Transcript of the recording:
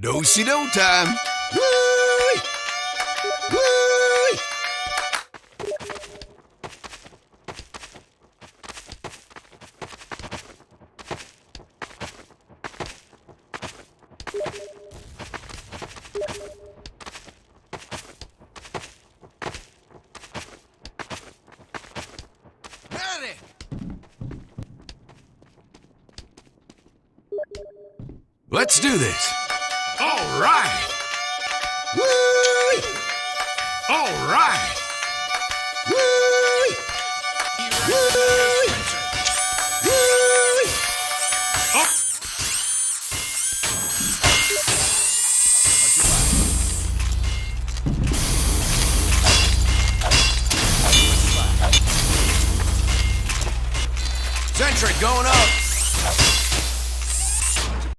Do-si-do time. Woo! Woo! Ready. Let's do this. All right. Woo! All right. Woo! Woo! Woo! Up. Sentry going up.